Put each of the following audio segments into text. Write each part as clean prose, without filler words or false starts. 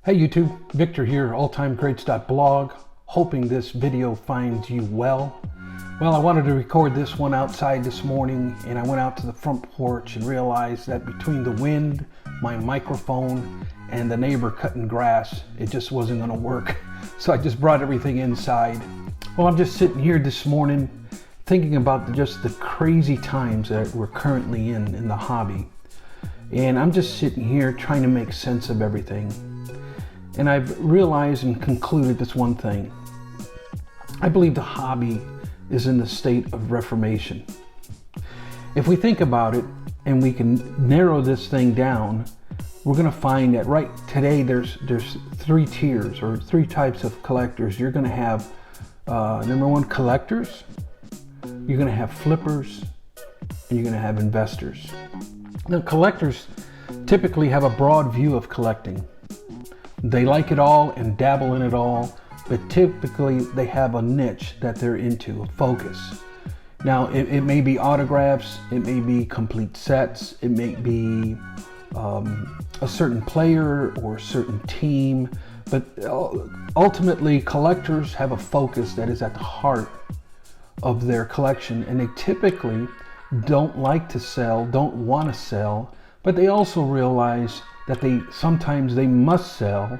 Hey YouTube, Victor here, alltimegreats.blog. Hoping this video finds you well. Well, I wanted to record this one outside this morning, and I went out to the front porch and realized that between the wind, my microphone, and the neighbor cutting grass, it just wasn't going to work. So I just brought everything inside. Well, I'm just sitting here this morning thinking about just the crazy times that we're currently in the hobby. And I'm just sitting here trying to make sense of everything. And I've realized and concluded this one thing. I believe the hobby is in the state of reformation. If we think about it and we can narrow this thing down, we're going to find that right today there's three tiers or three types of collectors. You're going to have number one, collectors. You're going to have flippers, and you're going to have investors. Now, collectors typically have a broad view of collecting. They like it all and dabble in it all, but typically they have a niche that they're into, a focus. Now, it may be autographs, it may be complete sets, it may be a certain player or a certain team, but ultimately collectors have a focus that is at the heart of their collection, and they typically don't like to sell, don't want to sell, but they also realize that sometimes they must sell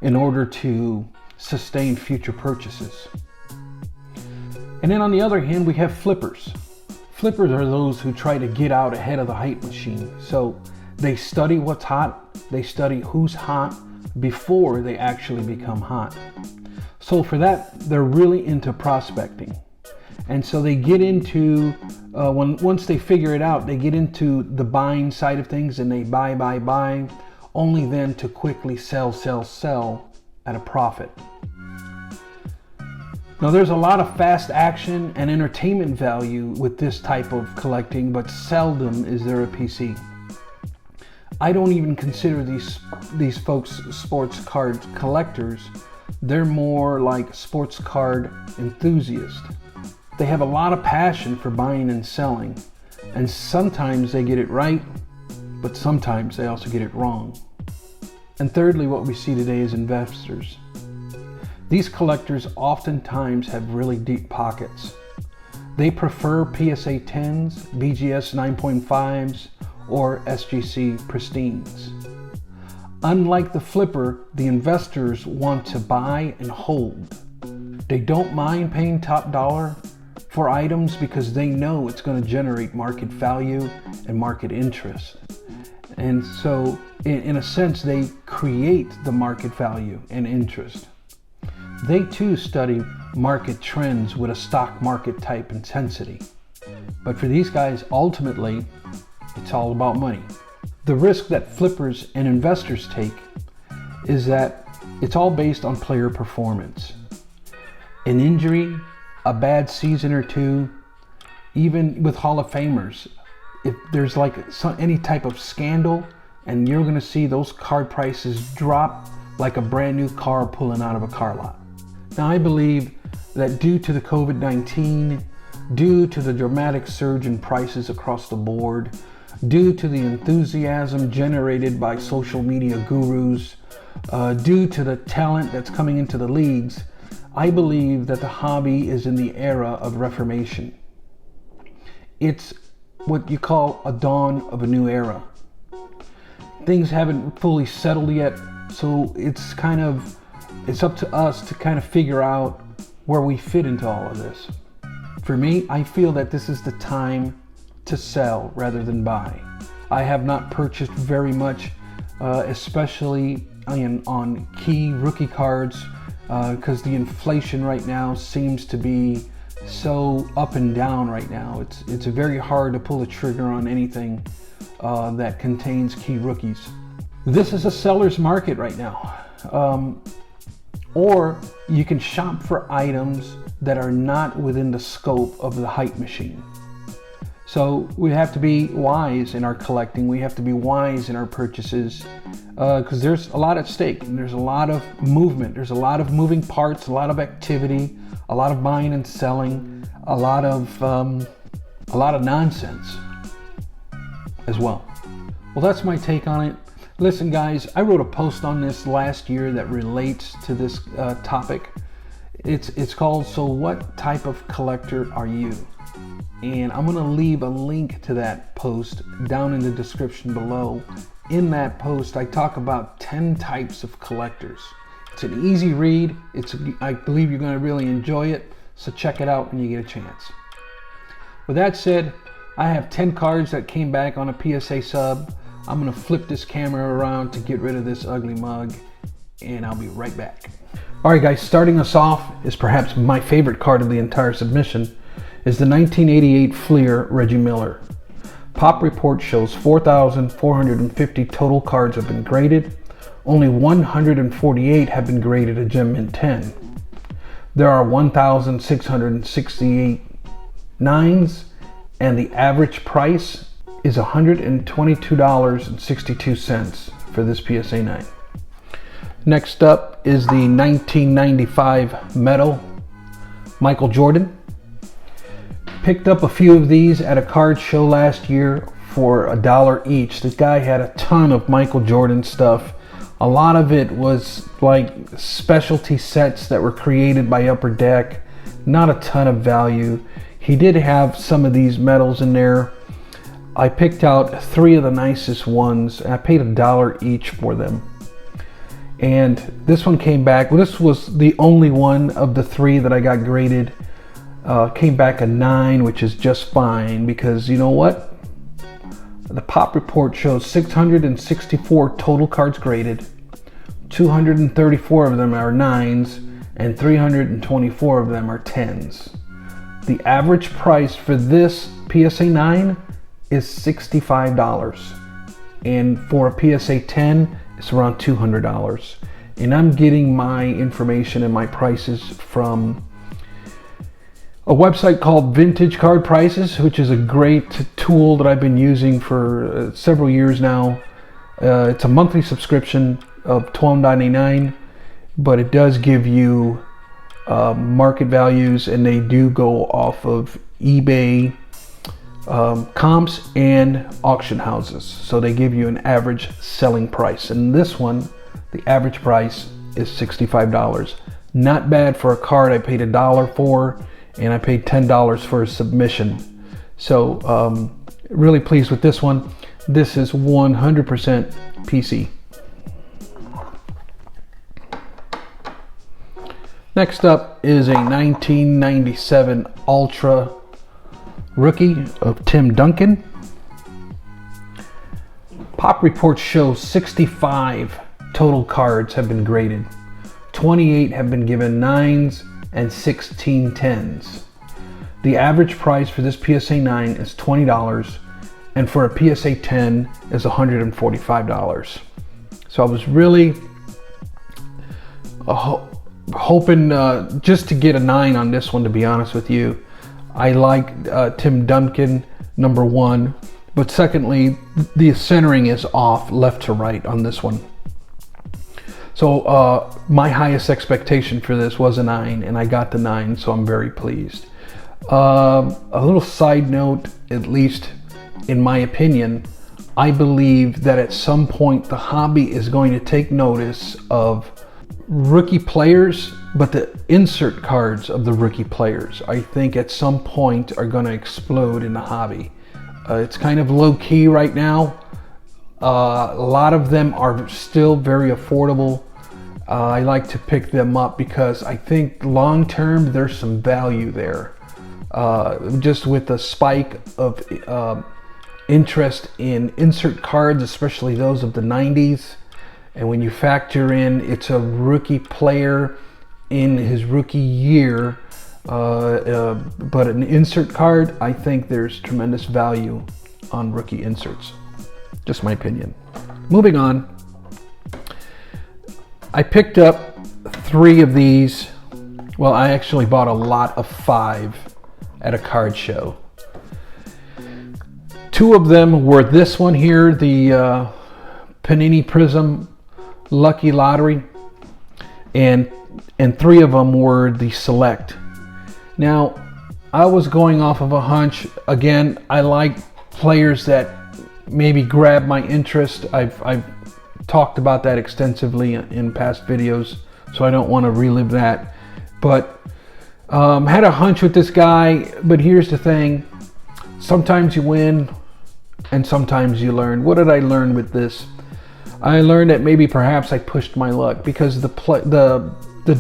in order to sustain future purchases. And then on the other hand, we have flippers. Flippers are those who try to get out ahead of the hype machine. So they study what's hot, they study who's hot before they actually become hot. So for that, they're really into prospecting. And so they get into, once they figure it out, they get into the buying side of things and they buy, only then to quickly sell at a profit. Now there's a lot of fast action and entertainment value with this type of collecting, but seldom is there a PC. I don't even consider these folks sports card collectors. They're more like sports card enthusiasts. They have a lot of passion for buying and selling, and sometimes they get it right, but sometimes they also get it wrong. And thirdly, what we see today is investors. These collectors oftentimes have really deep pockets. They prefer PSA 10s, BGS 9.5s, or SGC pristines. Unlike the flipper, the investors want to buy and hold. They don't mind paying top dollar for items because they know it's going to generate market value and market interest. And so in a sense, they create the market value and interest. They too study market trends with a stock market type intensity. But for these guys, ultimately, it's all about money. The risk that flippers and investors take is that it's all based on player performance. An injury, a bad season or two, even with Hall of Famers, if there's like any type of scandal, and you're going to see those card prices drop like a brand new car pulling out of a car lot. Now I believe that due to the COVID-19, due to the dramatic surge in prices across the board, due to the enthusiasm generated by social media gurus, due to the talent that's coming into the leagues, I believe that the hobby is in the era of reformation. It's what you call a dawn of a new era. Things haven't fully settled yet, so it's up to us to kind of figure out where we fit into all of this. For me, I feel that this is the time to sell rather than buy. I have not purchased very much, especially on key rookie cards, because the inflation right now seems to be so up and down right now. It's very hard to pull a trigger on anything that contains key rookies. This is a seller's market right now. Or you can shop for items that are not within the scope of the hype machine. So we have to be wise in our collecting. We have to be wise in our purchases because there's a lot at stake and there's a lot of movement. There's a lot of moving parts, a lot of activity, a lot of buying and selling, a lot of nonsense as well. Well, that's my take on it. Listen guys, I wrote a post on this last year that relates to this topic. It's called "So What Type of Collector Are You?" And I'm gonna leave a link to that post down in the description below. In that post, I talk about 10 types of collectors. It's an easy read. I believe you're gonna really enjoy it. So check it out when you get a chance. With that said, I have 10 cards that came back on a PSA sub. I'm gonna flip this camera around to get rid of this ugly mug, and I'll be right back. All right guys, starting us off is perhaps my favorite card of the entire submission, is the 1988 Fleer Reggie Miller. Pop Report shows 4,450 total cards have been graded. Only 148 have been graded a Gem Mint 10. There are 1,668 nines, and the average price is $122.62 for this PSA 9. Next up is the 1995 Metal Michael Jordan. Picked up a few of these at a card show last year for $1 each. This guy had a ton of Michael Jordan stuff. A lot of it was like specialty sets that were created by Upper Deck. Not a ton of value. He did have some of these medals in there. I picked out 3 of the nicest ones, and I paid $1 each for them. And this one came back, well, this was the only one of the 3 that I got graded. Came back a 9, which is just fine, because you know what? The Pop Report shows 664 total cards graded. 234 of them are 9s, and 324 of them are 10s. The average price for this PSA 9 is $65, and for a PSA 10 it's around $200. And I'm getting my information and my prices from a website called Vintage Card Prices, which is a great tool that I've been using for several years now. It's a monthly subscription of $12.99, but it does give you market values, and they do go off of eBay comps and auction houses, so they give you an average selling price. And this one, the average price is $65. Not bad for a card I paid $1 for, and I paid $10 for a submission. So really pleased with this one. This is 100% PC. Next up is a 1997 Ultra Rookie of Tim Duncan. Pop Report shows 65 total cards have been graded. 28 have been given 9s and 16 10s. The average price for this PSA 9 is $20, and for a PSA 10 is $145. So I was really hoping just to get a 9 on this one, to be honest with you. I like Tim Duncan, number 1, but secondly, the centering is off left to right on this one. So my highest expectation for this was a 9, and I got the 9, so I'm very pleased. A little side note, at least in my opinion, I believe that at some point the hobby is going to take notice of rookie players, but the insert cards of the rookie players, I think at some point are going to explode in the hobby. It's kind of low key right now. A lot of them are still very affordable. I like to pick them up because I think long term there's some value there. Just with the spike of interest in insert cards, especially those of the 90s. And when you factor in it's a rookie player in his rookie year, but an insert card, I think there's tremendous value on rookie inserts. Just my opinion. Moving on, I picked up 3 of these. Well, I actually bought a lot of 5 at a card show. 2 of them were this one here, the Panini Prism Lucky Lottery, and 3 of them were the Select. Now, I was going off of a hunch. Again, I like players that maybe grab my interest. I've talked about that extensively in past videos, so I don't want to relive that. But had a hunch with this guy, but here's the thing. Sometimes you win and sometimes you learn. What did I learn with this? I learned that maybe perhaps I pushed my luck, because the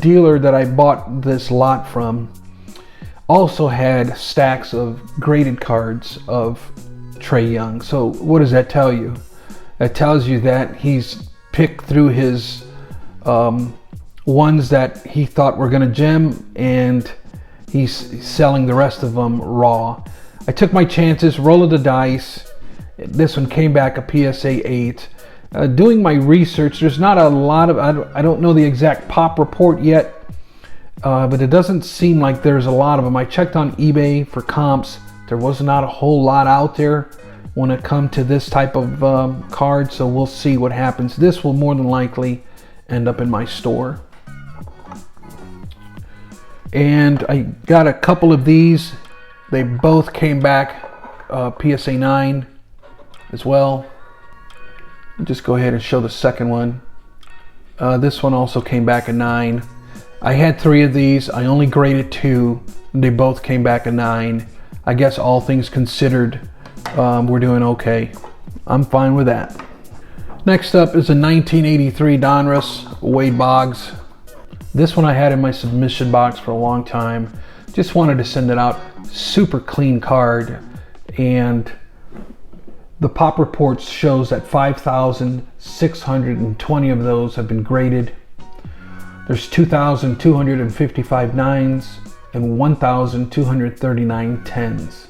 dealer that I bought this lot from also had stacks of graded cards of Trae Young. So what does that tell you? That tells you that he's picked through his ones that he thought were going to gem, and he's selling the rest of them raw. I took my chances, roll of the dice. This one came back a PSA 8. Doing my research, there's not a lot of, I don't know the exact pop report yet, but it doesn't seem like there's a lot of them. I checked on eBay for comps. There was not a whole lot out there when it comes to this type of card, so we'll see what happens. This will more than likely end up in my store. And I got a couple of these. They both came back PSA 9 as well. I'll just go ahead and show the second one. This one also came back a 9. I had 3 of these. I only graded 2. They both came back a 9. I guess all things considered, we're doing okay. I'm fine with that. Next up is a 1983 Donruss Wade Boggs. This one I had in my submission box for a long time. Just wanted to send it out. Super clean card, and the pop reports shows that 5,620 of those have been graded. There's 2,255 9s and 1,239 10s.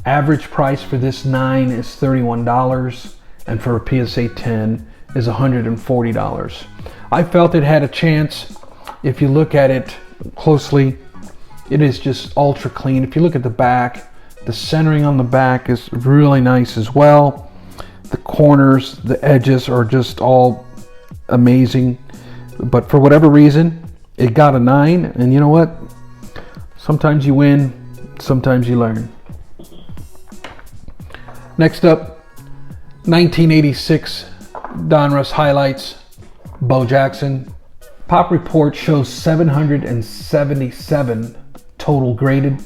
Average price for this 9 is $31, and for a PSA 10 is $140. I felt it had a chance. If you look at it closely, it is just ultra clean. If you look at the back, the centering on the back is really nice as well. The corners, the edges are just all amazing. But for whatever reason, it got a 9. And you know what? Sometimes you win, sometimes you learn. Next up, 1986 Donruss Highlights, Bo Jackson. Pop report shows 777 total graded.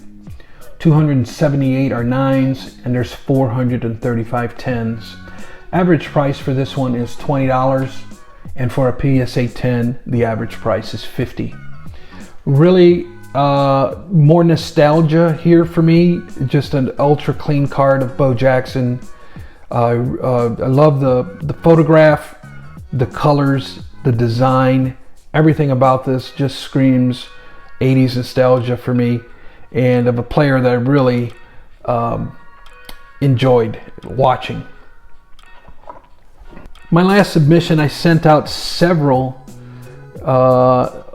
278 are 9s, and there's 435 10s. Average price for this one is $20, and for a PSA 10, the average price is $50. Really, more nostalgia here for me. Just an ultra clean card of Bo Jackson. I love the photograph, the colors, the design. Everything about this just screams 80s nostalgia for me, and of a player that I really enjoyed watching. My last submission, I sent out several of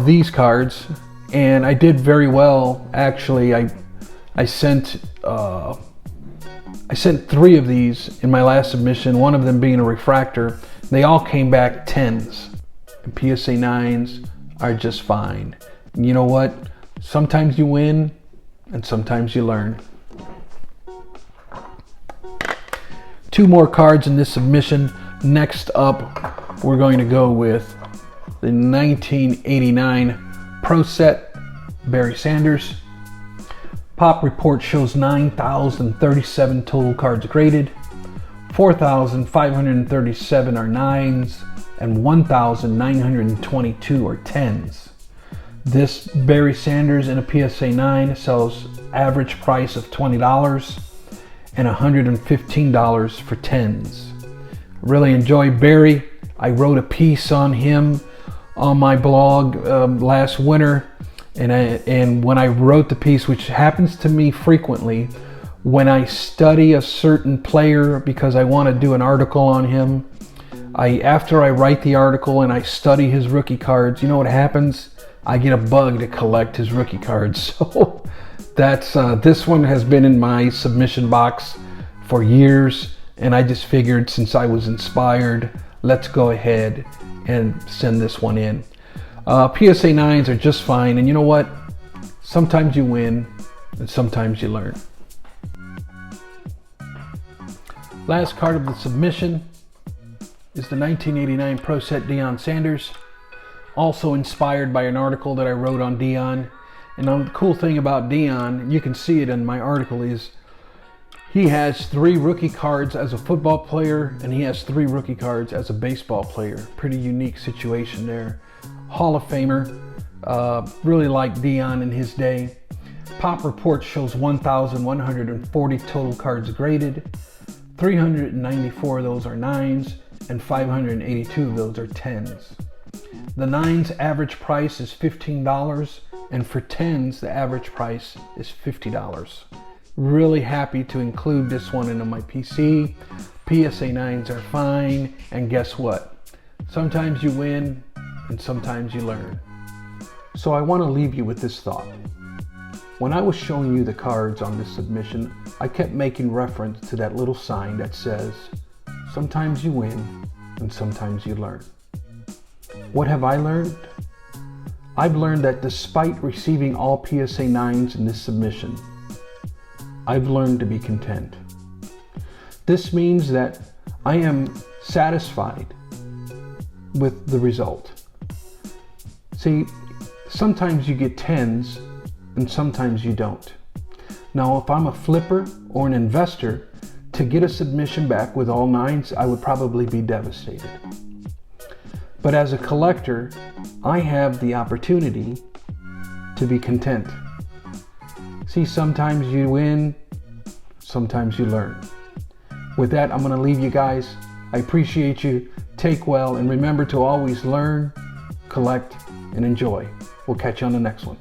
these cards, and I did very well. Actually, I sent 3 of these in my last submission, one of them being a refractor. They all came back 10s, and PSA 9s are just fine. And you know what? Sometimes you win and sometimes you learn. 2 more cards in this submission. Next up, we're going to go with the 1989 Pro Set Barry Sanders. Pop report shows 9,037 total cards graded. 4,537 are 9s, and 1,922 are 10s. This Barry Sanders in a PSA 9 sells average price of $20 and $115 for 10s. Really enjoy Barry. I wrote a piece on him on my blog last winter, and when I wrote the piece, which happens to me frequently, when I study a certain player because I want to do an article on him, after I write the article and I study his rookie cards, you know what happens? I get a bug to collect his rookie cards. So that's this one has been in my submission box for years, and I just figured since I was inspired, let's go ahead and send this one in. PSA 9s are just fine, and you know what? Sometimes you win and sometimes you learn. Last card of the submission, is the 1989 Pro Set Deion Sanders, also inspired by an article that I wrote on Deion. And the cool thing about Deion, you can see it in my article, is he has 3 rookie cards as a football player and he has 3 rookie cards as a baseball player. Pretty unique situation there. Hall of Famer, really liked Deion in his day. Pop Report shows 1,140 total cards graded. 394 of those are 9s and 582 of those are 10s. The 9s average price is $15 and for 10s the average price is $50. Really happy to include this one into my PC. PSA 9s are fine, and guess what? Sometimes you win and sometimes you learn. So I want to leave you with this thought. When I was showing you the cards on this submission, I kept making reference to that little sign that says, sometimes you win and sometimes you learn. What have I learned? I've learned that despite receiving all PSA 9s in this submission, I've learned to be content. This means that I am satisfied with the result. See, sometimes you get 10s and sometimes you don't. Now, if I'm a flipper or an investor, to get a submission back with all 9s, I would probably be devastated. But as a collector, I have the opportunity to be content. See, sometimes you win, sometimes you learn. With that, I'm going to leave you guys. I appreciate you. Take well, and remember to always learn, collect, and enjoy. We'll catch you on the next one.